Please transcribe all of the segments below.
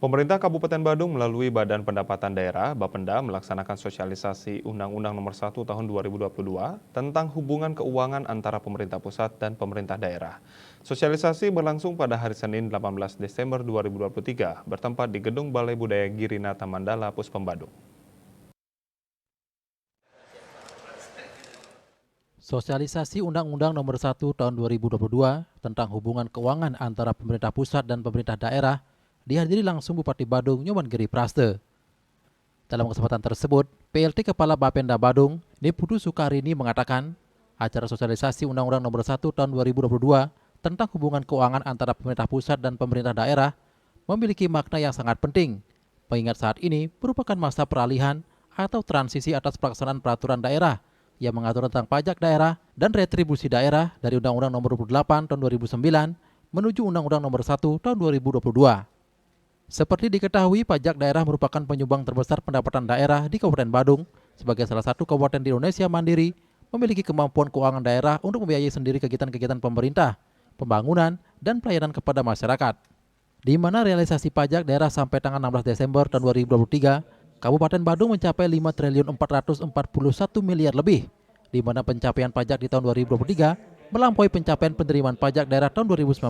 Pemerintah Kabupaten Badung melalui Badan Pendapatan Daerah Bapenda melaksanakan sosialisasi Undang-Undang Nomor 1 Tahun 2022 tentang hubungan keuangan antara pemerintah pusat dan pemerintah daerah. Sosialisasi berlangsung pada hari Senin 18 Desember 2023 bertempat di Gedung Balai Budaya Girinata Mandala, Puspem Badung. Sosialisasi Undang-Undang Nomor 1 Tahun 2022 tentang hubungan keuangan antara pemerintah pusat dan pemerintah daerah dihadiri langsung Bupati Badung Nyoman Giri Praste. Dalam kesempatan tersebut, PLT Kepala Bapenda Badung, Deputu Sukarini mengatakan, acara sosialisasi Undang-Undang Nomor 1 Tahun 2022 tentang hubungan keuangan antara pemerintah pusat dan pemerintah daerah memiliki makna yang sangat penting, mengingat saat ini merupakan masa peralihan atau transisi atas pelaksanaan peraturan daerah yang mengatur tentang pajak daerah dan retribusi daerah dari Undang-Undang Nomor 28 Tahun 2009 menuju Undang-Undang Nomor 1 Tahun 2022. Seperti diketahui, pajak daerah merupakan penyumbang terbesar pendapatan daerah di Kabupaten Badung sebagai salah satu kabupaten di Indonesia mandiri memiliki kemampuan keuangan daerah untuk membiayai sendiri kegiatan-kegiatan pemerintah, pembangunan, dan pelayanan kepada masyarakat. Di mana realisasi pajak daerah sampai tanggal 16 Desember tahun 2023, Kabupaten Badung mencapai 5.441 miliar lebih, di mana pencapaian pajak di tahun 2023 melampaui pencapaian penerimaan pajak daerah tahun 2019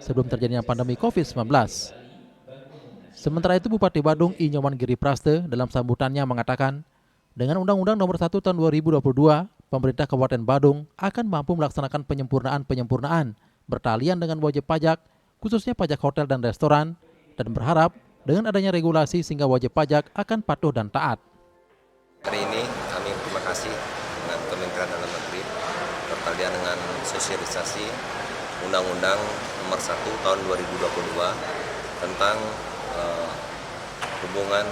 sebelum terjadinya pandemi COVID-19. Sementara itu Bupati Badung I. Nyoman Giri Praste dalam sambutannya mengatakan, dengan Undang-Undang Nomor 1 Tahun 2022, pemerintah Kabupaten Badung akan mampu melaksanakan penyempurnaan bertalian dengan wajib pajak, khususnya pajak hotel dan restoran, dan berharap dengan adanya regulasi sehingga wajib pajak akan patuh dan taat. Hari ini kami terima kasih dengan Kementerian Dalam Negeri bertalian dengan sosialisasi Undang-Undang Nomor 1 Tahun 2022 tentang hubungan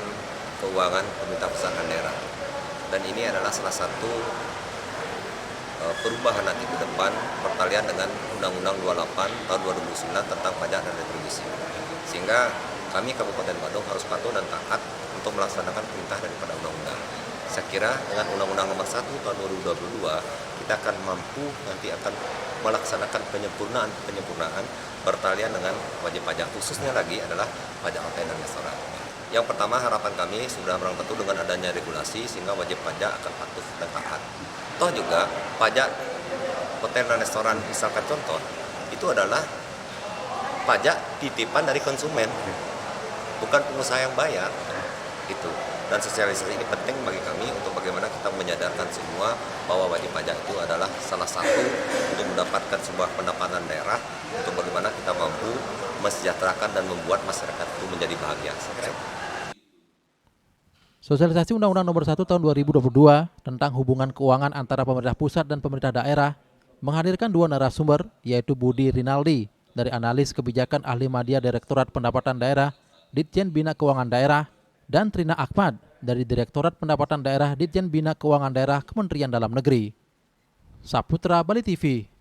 keuangan pemerintah pusat dan daerah. Dan ini adalah salah satu perubahan nanti ke depan pertalian dengan Undang-Undang 28 Tahun 2009 tentang pajak dan retribusi. Sehingga kami Kabupaten Badung harus patuh dan taat untuk melaksanakan perintah daripada undang-undang. Saya kira dengan Undang-Undang Nomor 1 Tahun 2022 kita akan mampu nanti akan melaksanakan penyempurnaan bertalian dengan wajib pajak, khususnya lagi adalah pajak hotel dan restoran. Yang pertama, harapan kami sudah barang tentu dengan adanya regulasi sehingga wajib pajak akan patuh dan taat. Toh juga pajak hotel dan restoran, misalkan contoh, itu adalah pajak titipan dari konsumen, bukan pengusaha yang bayar. Itu. Dan sosialisasi ini penting bagi kami untuk bagaimana kita menyadarkan semua bahwa wajib pajak itu adalah salah satu untuk mendapatkan sebuah pendapatan daerah, untuk bagaimana kita mampu mesejahterakan dan membuat masyarakat itu menjadi bahagia. Sosialisasi Undang-Undang Nomor 1 Tahun 2022 tentang hubungan keuangan antara pemerintah pusat dan pemerintah daerah menghadirkan dua narasumber, yaitu Budi Rinaldi dari Analis Kebijakan Ahli Madya Direktorat Pendapatan Daerah Ditjen Bina Keuangan Daerah, dan Trina Ahmad dari Direktorat Pendapatan Daerah Ditjen Bina Keuangan Daerah Kementerian Dalam Negeri. Saputra Bali TV.